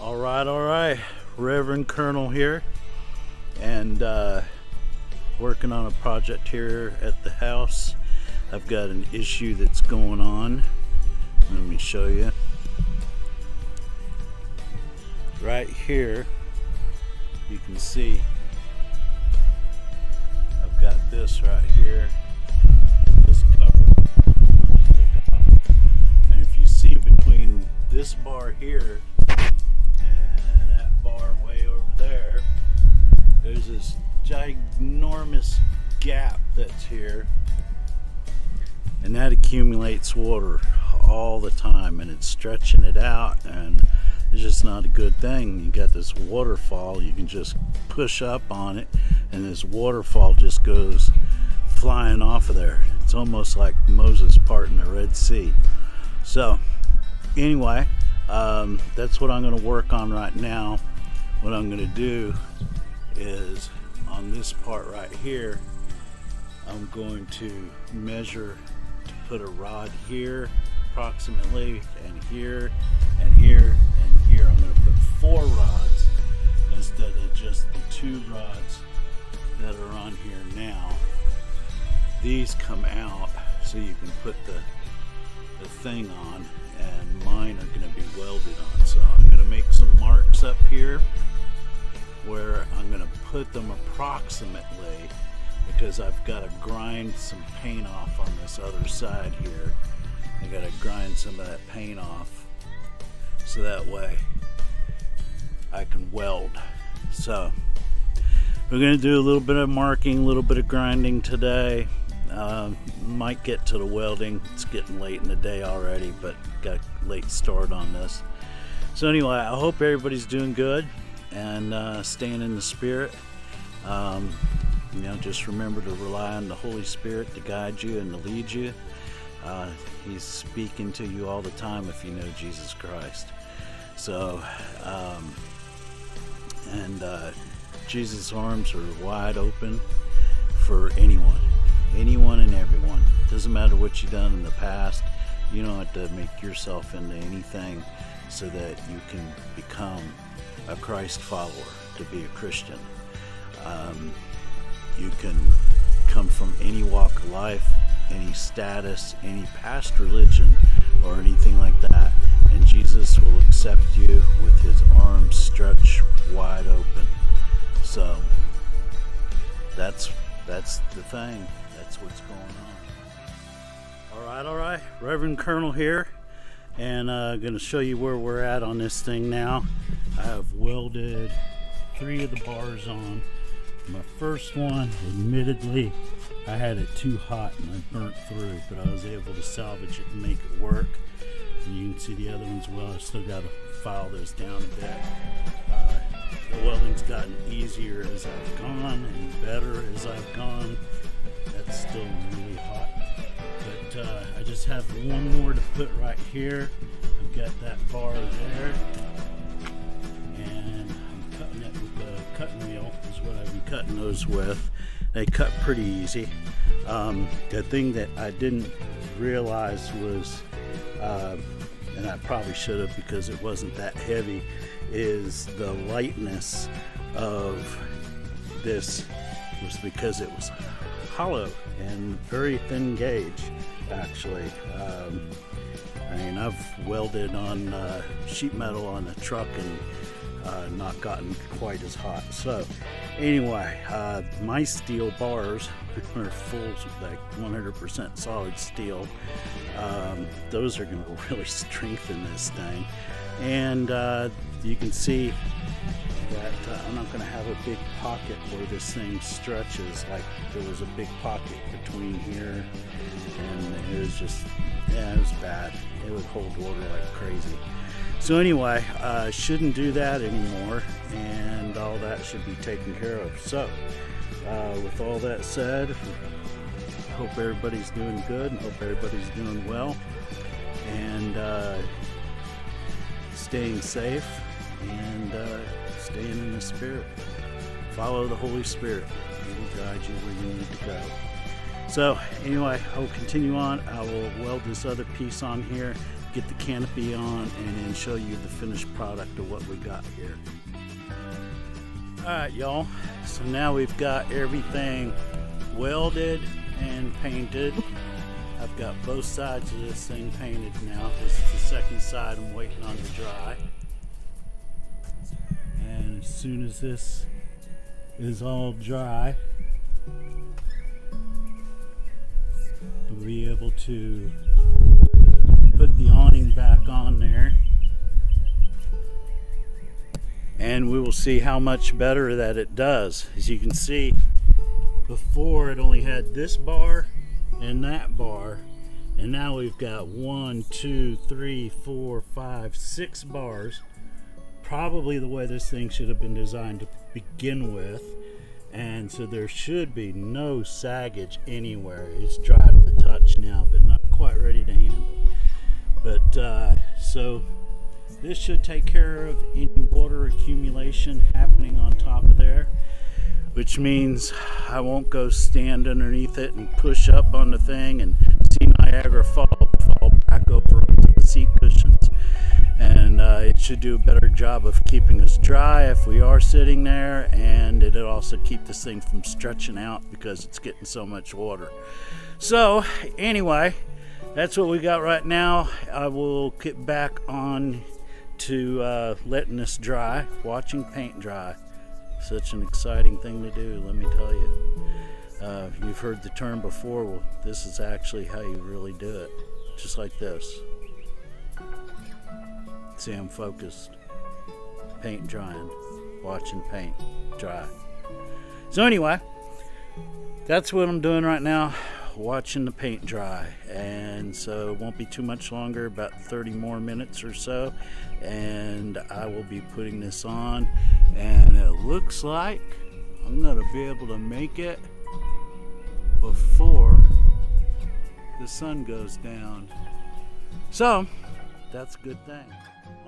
All right. Reverend Colonel here, and working on a project here at the house. I've got an issue that's going on. Let me show you. Right here, you can see I've got this right here. This cover. And if you see between this bar here and that bar way over there, there's this ginormous gap that's here, and that accumulates water all the time, and it's stretching it out, and it's just not a good thing. You got this waterfall, you can just push up on it and this waterfall just goes flying off of there. It's almost like Moses parting the Red Sea. So anyway, that's what I'm going to work on right now. What I'm going to do is on this part right here, I'm going to measure to put a rod here approximately, and here and here and here. I'm going to put 4 rods instead of just the 2 rods that are on here now. These come out so you can put the thing on, and mine are going to be welded on. So I'm going to make some marks up here where I'm going to put them approximately, because I've got to grind some paint off on this other side here. I got to grind some of that paint off so that way I can weld. So we're going to do a little bit of marking, a little bit of grinding today. Might get to the welding. It's getting late in the day already, but got a late start on this. So anyway, I hope everybody's doing good and staying in the Spirit. Just remember to rely on the Holy Spirit to guide you and to lead you. He's speaking to you all the time if you know Jesus Christ. So, Jesus' arms are wide open for anyone and everyone. Doesn't matter what you've done in the past. You don't have to make yourself into anything so that you can become a Christ follower, to be a Christian. You can come from any walk of life, any status, any past religion, or anything like that, and Jesus will accept you with his arms stretched wide open. So that's the thing. That's what's going on. All right. Reverend Colonel here, and I'm going to show you where we're at on this thing now. I have welded 3 of the bars on. My first one, admittedly, I had it too hot and I burnt through, but I was able to salvage it and make it work. And you can see the other ones well. I still got to file those down a bit. The welding's gotten easier as I've gone and better as I've gone. That's still really hot. But I just have one more to put right here. I've got that bar there. And I'm cutting it with the cutting wheel is what I've been cutting those with. They cut pretty easy. The thing that I didn't realize was, and I probably should have because it wasn't that heavy, is the lightness of this was because it was hollow and very thin gauge, actually. I've welded on sheet metal on a truck and not gotten quite as hot. So anyway, my steel bars are full, like 100% solid steel. Those are going to really strengthen this thing. And you can see that I'm not going to have a big pocket where this thing stretches. Like there was a big pocket between here, and it was just, it was bad. It would hold water like crazy. So anyway, shouldn't do that anymore, and all that should be taken care of. So with all that said, hope everybody's doing good and hope everybody's doing well, and staying safe and staying in the Spirit. Follow the Holy Spirit. He will guide you where you need to go. So anyway, I'll continue on. I will weld this other piece on here, get the canopy on, and then show you the finished product of what we got here. Alright y'all, so now we've got everything welded and painted. I've got both sides of this thing painted now. This is the second side I'm waiting on to dry. And as soon as this is all dry, we'll be able to put the awning back on there. And we will see how much better that it does. As you can see, before it only had this bar and that bar, and now we've got 1, 2, 3, 4, 5, 6 bars. Probably the way this thing should have been designed to begin with, and so there should be no saggage anywhere. It's dry to the touch now, but not quite ready to handle. But so this should take care of any water accumulation happening on top of there, which means I won't go stand underneath it and push up on the thing and see Niagara fall back over onto the seat cushions. And it should do a better job of keeping us dry if we are sitting there, and it'll also keep this thing from stretching out because it's getting so much water. So anyway, that's what we got right now. I will get back on to letting this dry, watching paint dry. Such an exciting thing to do, let me tell you. You've heard the term before. Well, this is actually how you really do it, just like this. See, I'm focused, paint drying, watching paint dry. So anyway, that's what I'm doing right now, watching the paint dry. And so it won't be too much longer, about 30 more minutes or so, and I will be putting this on, and it looks like I'm gonna be able to make it before the sun goes down. So that's a good thing.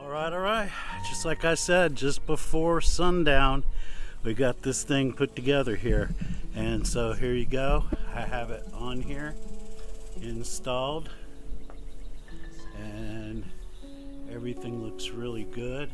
All right, just like I said, just before sundown we got this thing put together here. And so here you go, I have it on here installed, and everything looks really good.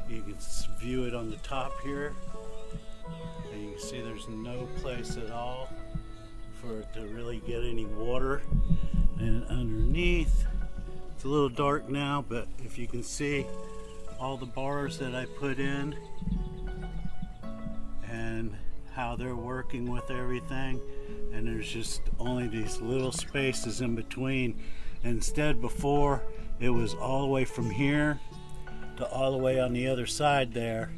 You can view it on the top here, and you can see there's no place at all for it to really get any water. And underneath, it's a little dark now, but if you can see all the bars that I put in and how they're working with everything, and there's just only these little spaces in between. Instead, before, it was all the way from here to all the way on the other side there,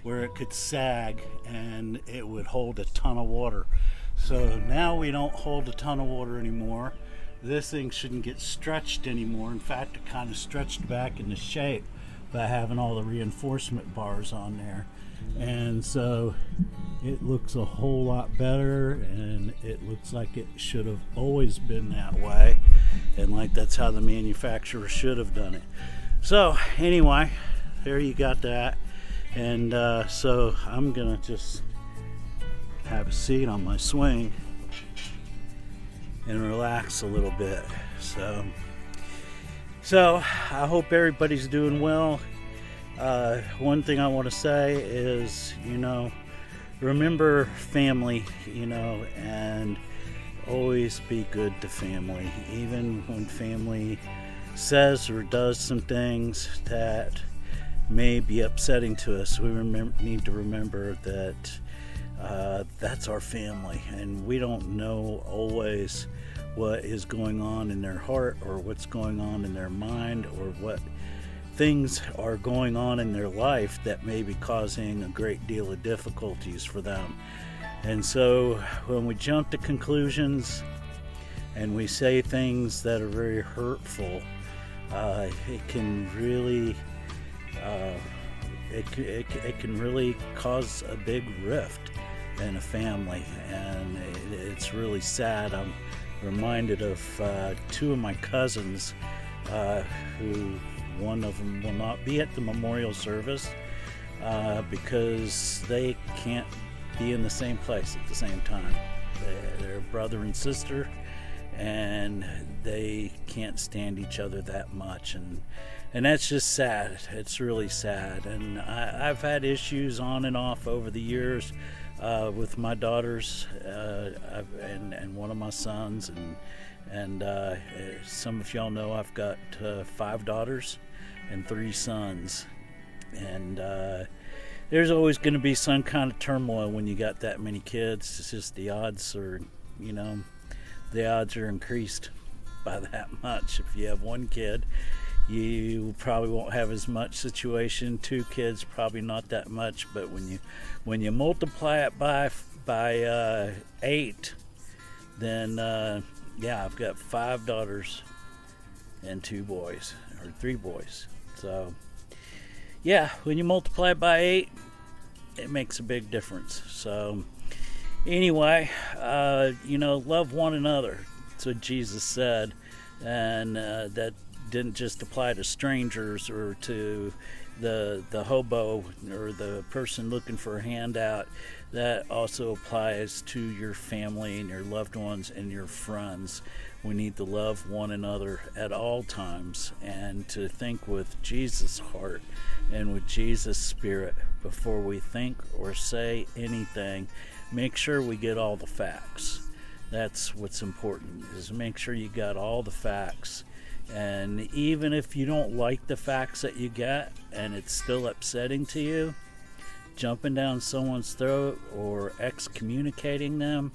where it could sag and it would hold a ton of water. So now we don't hold a ton of water anymore. This thing shouldn't get stretched anymore. In fact, it kind of stretched back into shape by having all the reinforcement bars on there. And so it looks a whole lot better, and it looks like it should have always been that way, and like that's how the manufacturer should have done it. So anyway, there you got that. And so I'm gonna just have a seat on my swing and relax a little bit. So I hope everybody's doing well. One thing I want to say is, remember family, and always be good to family. Even when family says or does some things that may be upsetting to us, we need to remember that that's our family, and we don't know always what is going on in their heart, or what's going on in their mind, or what things are going on in their life that may be causing a great deal of difficulties for them. And so when we jump to conclusions and we say things that are very hurtful, it can really it can really cause a big rift in a family, and it's really sad. I'm reminded of two of my cousins who, one of them will not be at the memorial service because they can't be in the same place at the same time. They're brother and sister, and they can't stand each other that much, and that's just sad. It's really sad. And I've had issues on and off over the years with my daughters and one of my sons, and some of y'all know I've got 5 daughters and 3 sons, and there's always going to be some kind of turmoil when you got that many kids. It's just the odds are, the odds are increased by that much. If you have 1 kid, you probably won't have as much situation. 2 kids, probably not that much. But when you multiply it by 8, then I've got 5 daughters and 2 boys, or 3 boys. So yeah, when you multiply it by 8, it makes a big difference. So anyway, love one another. That's what Jesus said, and that didn't just apply to strangers or to the hobo or the person looking for a handout. That also applies to your family and your loved ones and your friends. We need to love one another at all times, and to think with Jesus' heart and with Jesus' spirit before we think or say anything. Make sure we get all the facts. That's what's important, is make sure you got all the facts. And even if you don't like the facts that you get and it's still upsetting to you, jumping down someone's throat or excommunicating them,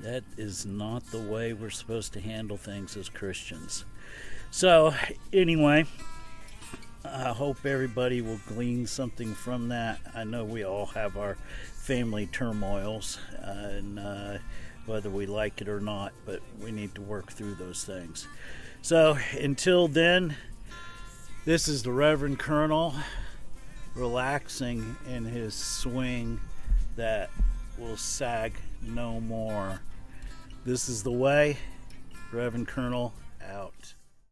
that is not the way we're supposed to handle things as Christians. So anyway, I hope everybody will glean something from that. I know we all have our family turmoils, and whether we like it or not, but we need to work through those things. So until then, this is the Reverend Colonel relaxing in his swing that will sag no more. This is the way, Reverend Colonel.